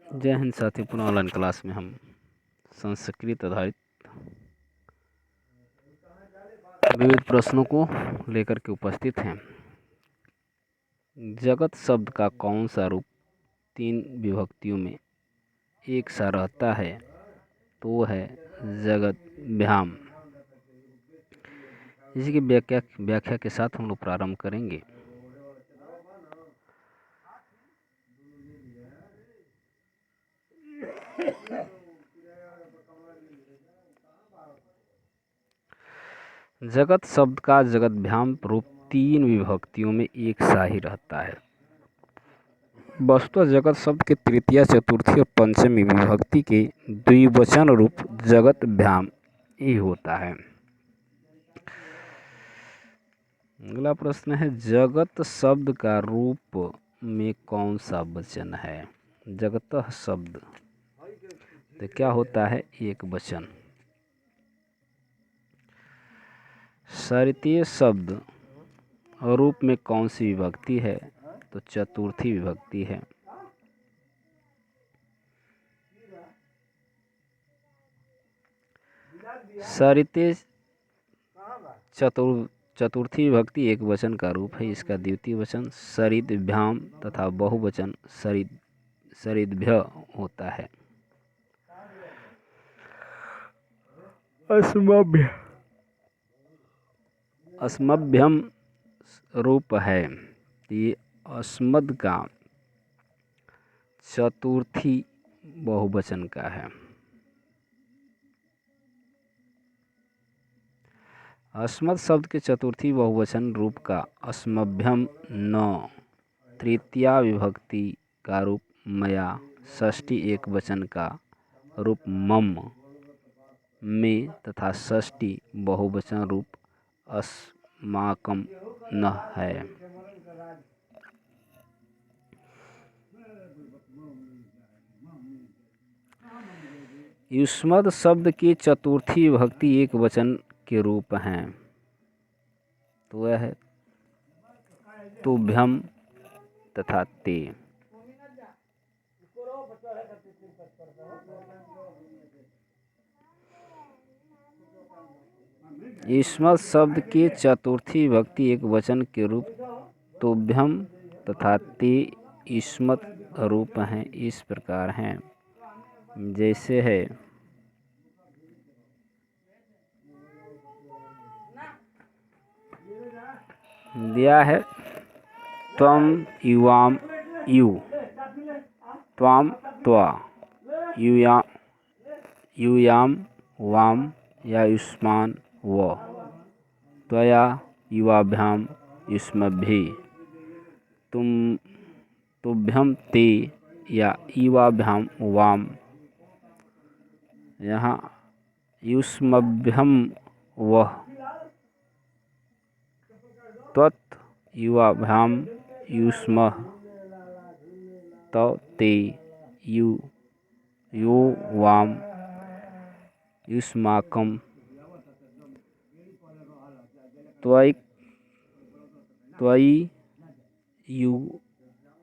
जय हिंद साथियों। पुनः ऑनलाइन क्लास में हम संस्कृत आधारित विविध प्रश्नों को लेकर के उपस्थित हैं। जगत शब्द का कौन सा रूप 3 विभक्तियों में एक सा रहता है? तो वो है जगत भ्याम। इसी की व्याख्या के साथ हम लोग प्रारंभ करेंगे। जगत शब्द का जगत भ्याम रूप 3 विभक्तियों में एक सा ही रहता है। वस्तुतः जगत शब्द के तृतीया, चतुर्थी और पंचमी विभक्ति के द्विवचन रूप जगत भ्याम ही होता है। अगला प्रश्न है, जगत शब्द का रूप में कौन सा वचन है? जगतः शब्द तो क्या होता है? एक वचन। सरितीय शब्द रूप में कौन सी विभक्ति है? तो चतुर्थी विभक्ति है। सरितीय चतुर्थी विभक्ति एक वचन का रूप है। इसका द्वितीय वचन सरिद्भ्याम तथा बहुवचन सरिद्भ्य होता है। अस्मभ्यम रूप है। ये अस्मद का चतुर्थी बहुवचन का है। अस्मद शब्द के चतुर्थी बहुवचन रूप का अस्मभ्यम न, तृतीया विभक्ति का रूप मया, षष्ठी एक वचन का रूप मम में तथा षष्ठी बहुवचन रूप अस्माकम न है। युष्मद शब्द की चतुर्थी विभक्ति एक वचन के रूप हैं। तो वह है तुभ्यम तथा ते। युष्मद शब्द की चतुर्थी विभक्ति एक वचन के रूप तुभ्यम तथा ते युष्मद रूप हैं। इस प्रकार हैं, जैसे है दिया है त्वम युवाम यु, त्वाम त्वा, युयाम वाम या युष्मान व, त्वया युवाभ्याम युष्मभ्हि, तुभ्यम ते या युवाभ्याम वाम। यहाँ युष्मभ्यम वह, त्वत् युवाभ्याम युष्मः, तव ते यो वाम युष्माकम, त्वयि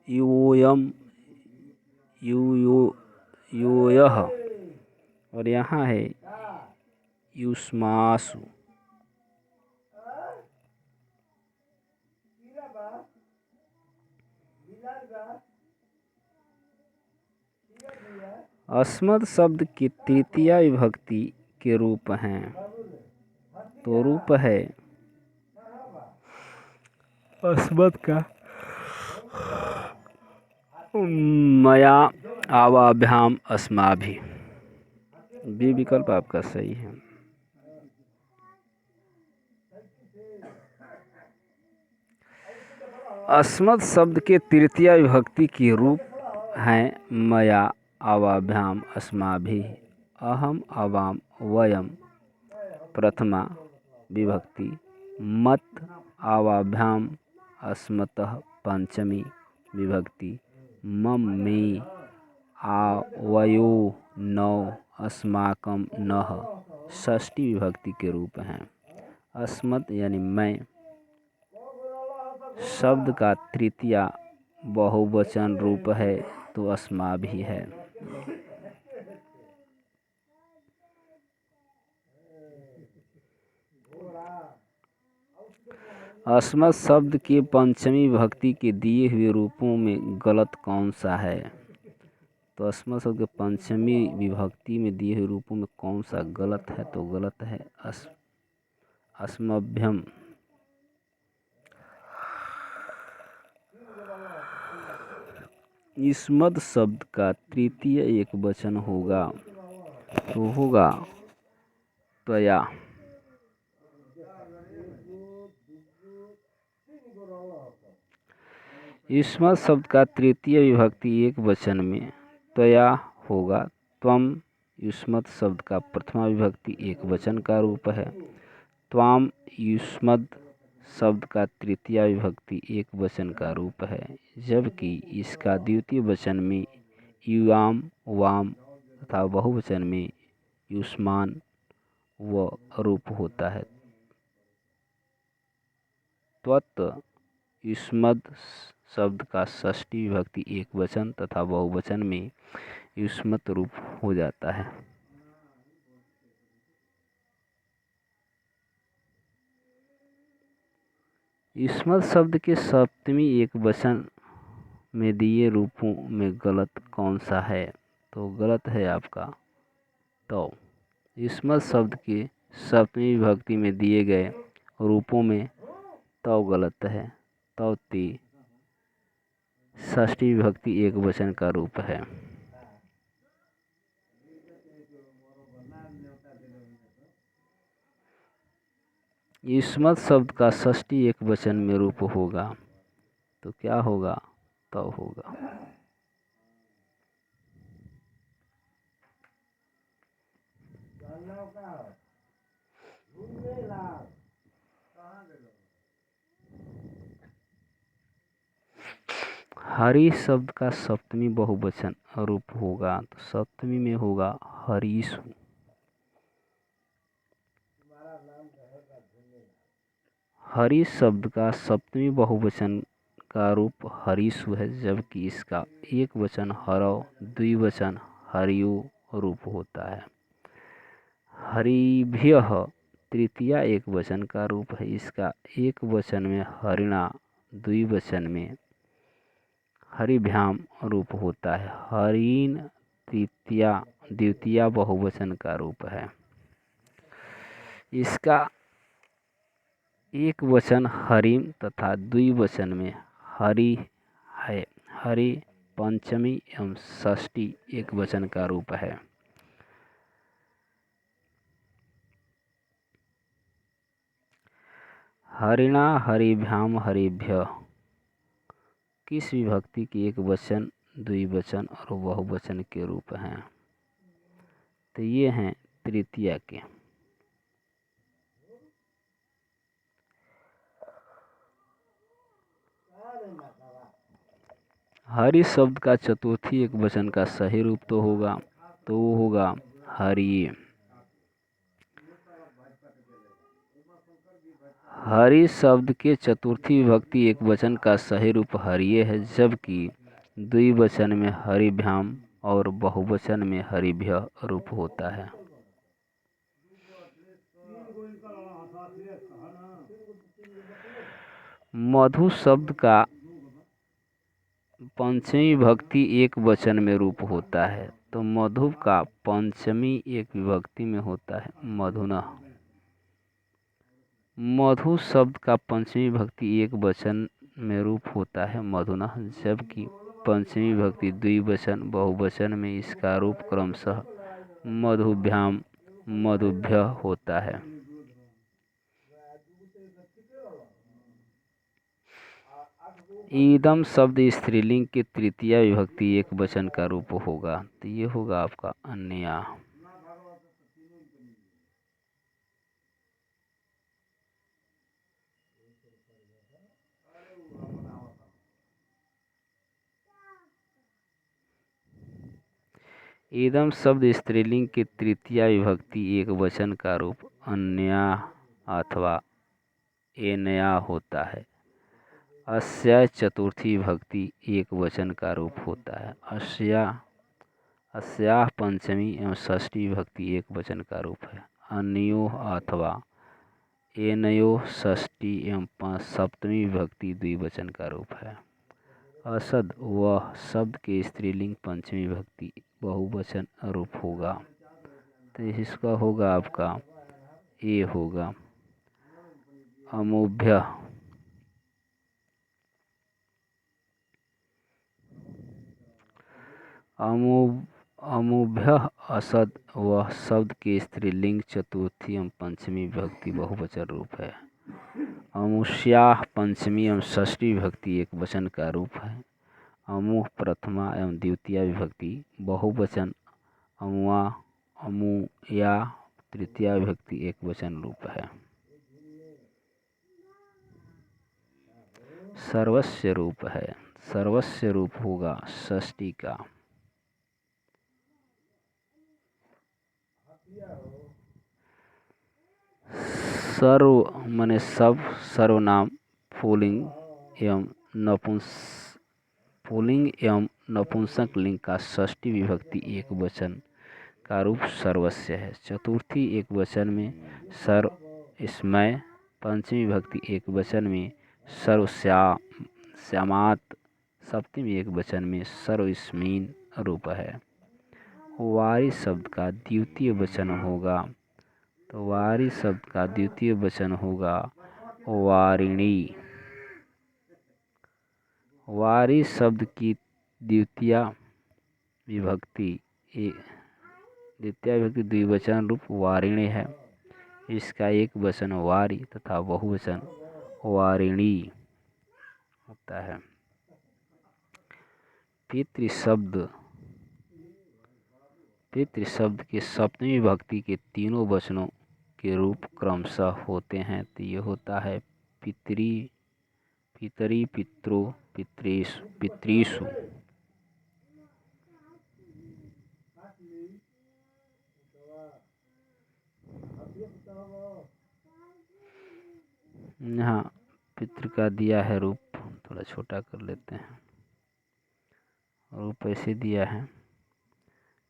योयम योयः। और यहाँ है युष्मासु। अस्मद शब्द की तृतीया विभक्ति के रूप हैं। तो रूप है अस्मद का मया आवाभ्याम अस्माभि। बी विकल्प आपका सही है। अस्मद शब्द के तृतीया विभक्ति के रूप हैं मया आवाभ्याम अस्माभि, अहम आवाम वयम प्रथमा विभक्ति, मत आवाभ्याम अस्मतः पंचमी विभक्ति, मम में आवयो नौ अस्माकम नः षष्ठी विभक्ति के रूप हैं। अस्मत् यानी मैं शब्द का तृतीया बहुवचन रूप है। तो अस्मा भी है। अस्मत् शब्द के पंचमी विभक्ति के दिए हुए रूपों में गलत कौन सा है? तो अस्मत् शब्द के पंचमी विभक्ति में दिए हुए रूपों में कौन सा गलत है? तो गलत है अस्मभ्यम। इस्मत् शब्द का तृतीय एक वचन होगा तो होगा त्वया। इस्मत् शब्द का तृतीय विभक्ति एक वचन में त्वया होगा त्वम। युष्मत् शब्द का प्रथमा विभक्ति एक वचन का रूप है त्वाम। युष्मत् शब्द का तृतीय विभक्ति एक वचन का रूप है, जबकि इसका द्वितीय वचन में युवाम वाम तथा बहुवचन में युष्मान व रूप होता है। त्वत् युष्मत् शब्द का षष्ठी विभक्ति एक वचन तथा बहुवचन में युष्मत् रूप हो जाता है। युष्मत् शब्द के सप्तमी एक वचन में दिए रूपों में गलत कौन सा है? तो गलत है आपका तो। युष्मत् शब्द के सप्तमी विभक्ति में दिए गए रूपों में तो गलत है। तो ती षष्ठी विभक्ति एक वचन का रूप है। युष्मत् शब्द का षष्ठी एक वचन में रूप होगा तो क्या होगा? तो होगा। हरि शब्द का सप्तमी बहुवचन रूप होगा तो सप्तमी में होगा हरीषु। हरि शब्द का सप्तमी बहुवचन का रूप हरीषु है, जबकि इसका एक वचन हरौ द्विवचन हरियो रूप होता है। हरिभ्यः तृतीया एक वचन का रूप है, इसका एक वचन में हरिणा द्विवचन में हरिभ्याम रूप होता है। हरिण द्वितीया बहुवचन का रूप है, इसका एक वचन हरिम तथा द्विवचन में हरि है। हरि पंचमी एवं षष्ठी एक वचन का रूप है। हरिणा हरिभ्याम हरिभ्य किस विभक्ति के एक वचन द्विवचन और बहुवचन के रूप हैं? तो ये हैं तृतीया के। हरि शब्द का चतुर्थी एक वचन का सही रूप तो होगा तो वो होगा हरि। हरि शब्द के चतुर्थी विभक्ति एक वचन का सही रूप हरिये है, जबकि द्विवचन में हरिभ्याम और बहुवचन में हरिभ्य रूप होता है। मधु शब्द का पंचमी विभक्ति एक वचन में रूप होता है तो मधु का पंचमी एक विभक्ति में होता है मधुनः। मधु शब्द का पंचमी विभक्ति एक वचन में रूप होता है मधुनः, जबकि पंचमी विभक्ति द्विवचन बहुवचन में इसका रूप क्रमशः मधुभ्याम मधुभ्य होता है। ईदम शब्द स्त्रीलिंग के तृतीया विभक्ति एक वचन का रूप होगा तो ये होगा आपका अन्य। ईदम शब्द स्त्रीलिंग के तृतीया विभक्ति एक वचन का रूप अन्या अथवा एनया होता है। अस्या चतुर्थी भक्ति एक वचन का रूप होता है। अस्याः पंचमी एवं षष्ठी भक्ति एक वचन का रूप है। अन्योः अथवा एनयोः षष्ठी एवं सप्तमी भक्ति द्विवचन का रूप है। असद वह शब्द के स्त्रीलिंग पंचमी भक्ति बहुवचन रूप होगा। तो इसका होगा आपका ए होगा। अमुभ्य अमुभ्यः असद वह शब्द के स्त्रीलिंग चतुर्थी एवं पंचमी विभक्ति बहुवचन रूप है। अमुष्याः पंचमी एवं षष्ठी विभक्ति एक वचन का रूप है। अमुः प्रथमा एवं द्वितीया विभक्ति बहुवचन। अमुआ अमुया तृतीया विभक्ति एक वचन रूप है। सर्वस्य रूप है। सर्वस्य रूप होगा षष्ठी का। सर्व माने सब, सर्वनाम पुल्लिंग एवं नपुंसक लिंग का षष्ठी विभक्ति एक वचन का रूप सर्वस्य है। चतुर्थी एक वचन में सर्वस्मय, पंचमी विभक्ति एक वचन में सर्वस्यामात, सप्तमी एक वचन में सर्वस्मिन् रूप है। वारी शब्द का द्वितीय वचन होगा, तो वारी शब्द का द्वितीय वचन होगा वारिणी। वारी शब्द की द्वितीय विभक्ति द्विवचन रूप वारिणी है। इसका एक वचन वारी तथा बहुवचन वारिणी होता है। पितृ शब्द के सप्तमी विभक्ति के तीनों वचनों के रूप क्रमशः होते हैं। तो ये होता है पितरी, पितरो, पितृषु। यहाँ पितृ का दिया है रूप, थोड़ा छोटा कर लेते हैं। रूप ऐसे दिया है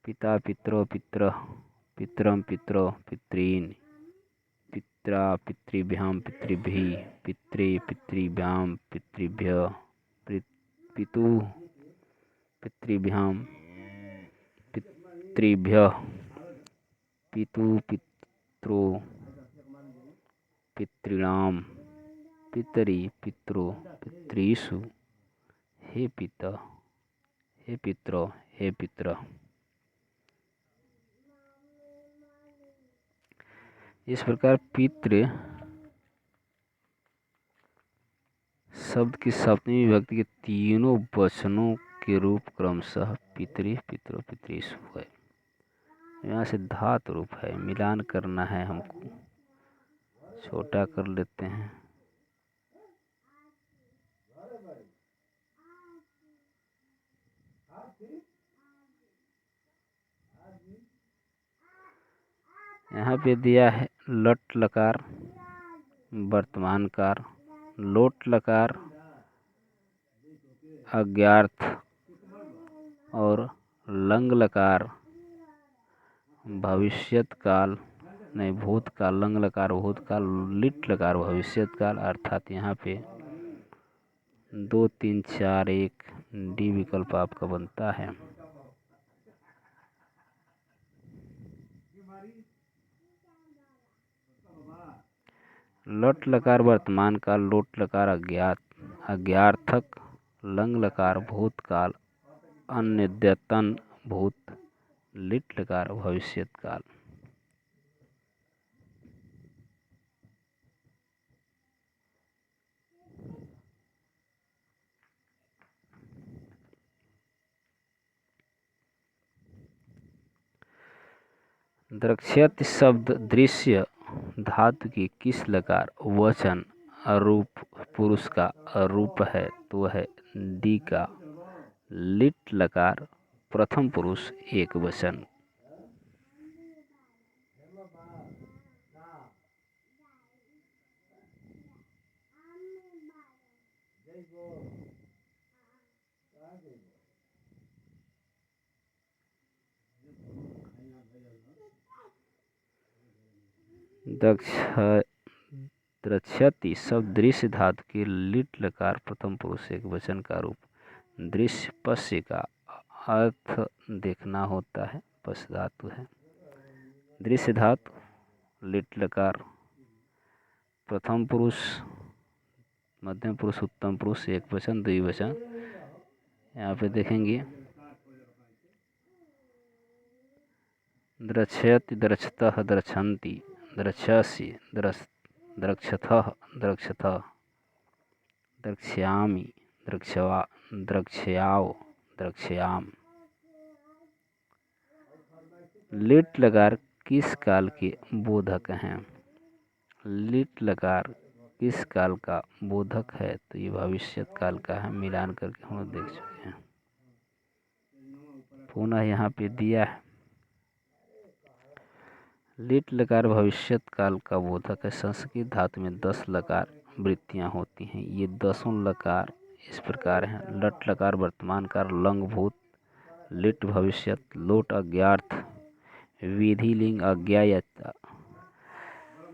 पिता पितरो पित्र, पितरम पितरो पितॄन्, पित्रा पितृभ्याम पितृभिः, पित्रे पितृभ्याम पितृभ्यः, पितुः पितृभ्याम पितृभ्यः, पितुः पित्रो पितॄणाम, पितरि पितरो पितृषु, हे पिता हे पितरो हे पितर। इस प्रकार पितृ शब्द की सप्तमी विभक्ति के तीनों वचनों के रूप क्रमशः पितरि, पितरो, पितृषु है। यहाँ से धातु रूप है, मिलान करना है हमको, छोटा कर लेते हैं। यहाँ पे दिया है लट लकार वर्तमान काल, लोट लकार अज्ञार्थ और लंग लकार भविष्यत काल, नहीं भूतकाल, लंग लकार भूतकाल, लिट लकार भविष्यत काल। अर्थात यहाँ पे 2, 3, 4, 1 डी विकल्प आपका बनता है। लट लकार वर्तमान काल, लोट लकार अज्ञार्थक, लंग लकार भूतकाल अनद्यतन भूत, लिट लकार भविष्यत काल। द्रक्ष्यति शब्द दृश्य धातु की किस लकार वचन रूप पुरुष का रूप है? तो वह है डी का लिट लकार प्रथम पुरुष एक वचन। दक्ष द्रक्ष्यति शब्द दृश्य धातु के लिट लकार प्रथम पुरुष एक वचन का रूप दृश्य पश्य का अर्थ देखना होता है। पश्य धातु है। दृश्य धातु लिट लकार प्रथम पुरुष मध्यम पुरुष उत्तम पुरुष एक वचन द्विवचन। यहाँ पे देखेंगे द्रक्ष्यति द्रक्ष्यतः द्रक्ष्यन्ति द्रक्ष्यसि द्रक्ष्यथः द्रक्ष्यथः द्रक्ष्यामि द्रक्ष्यवा द्रक्ष्याओ द्रक्ष्याम। लिट लकार किस काल के बोधक हैं? लिट लकार किस काल का बोधक है? तो ये भविष्य काल का है। मिलान करके हम लोग देख चुके हैं। पुनः यहाँ पे दिया है लिट लकार भविष्य काल का बोधक है। संस्कृत धातु में 10 लकार वृत्तियाँ होती हैं। ये 10 लकार इस प्रकार हैं। लट लकार वर्तमान काल लंग भूत लिट भविष्यत लोट अज्ञार्थ विधि लिंग अज्ञायता।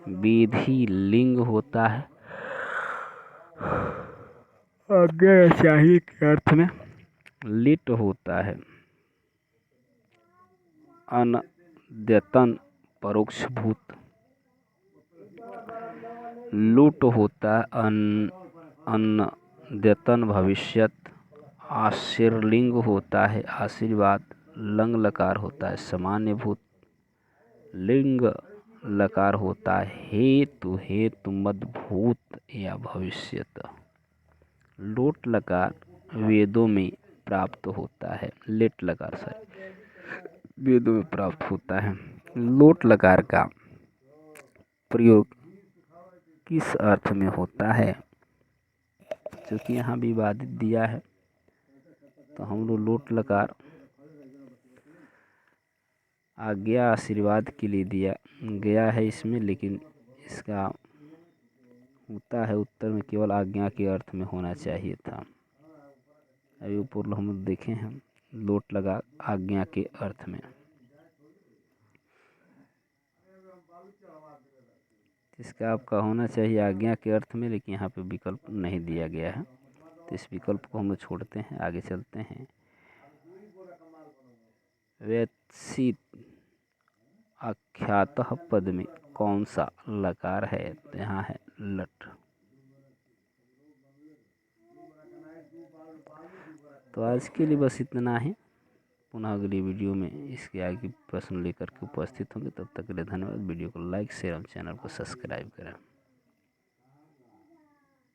विधि लिंग होता है आज्ञा चाहिए के अर्थ में। लिट होता है अनद्यतन परोक्ष भूत। लूट होता है अनद्यतन भविष्यत। आशीर्लिंग होता है आशीर्वाद। लंग लकार होता है सामान्य भूत। लिंग लकार होता है हेतु हेतु मद्भूत या भविष्यत। लोट लकार वेदों में प्राप्त होता है। लिट लकार से वेदों में प्राप्त होता है। लोट लकार का प्रयोग किस अर्थ में होता है? क्योंकि यहाँ विवादित दिया है तो हम लोग लोट लकार आज्ञा आशीर्वाद के लिए दिया गया है इसमें, लेकिन इसका होता है उत्तर में केवल आज्ञा के अर्थ में होना चाहिए था। अभी ऊपर हम लोग देखे हैं लोट लगा आज्ञा के अर्थ में। इसका आपका होना चाहिए आज्ञा के अर्थ में, लेकिन यहाँ पे विकल्प नहीं दिया गया है तो इस विकल्प को हम लोग छोड़ते हैं। आगे चलते हैं। वेत्सित आख्यातः पद में कौन सा लकार है? तो यहाँ है लट। तो आज के लिए बस इतना ही। पुनः अगली वीडियो में इसके आगे प्रश्न लेकर के उपस्थित होंगे। तब तक के लिए धन्यवाद। वीडियो को लाइक शेयर और चैनल को सब्सक्राइब करें।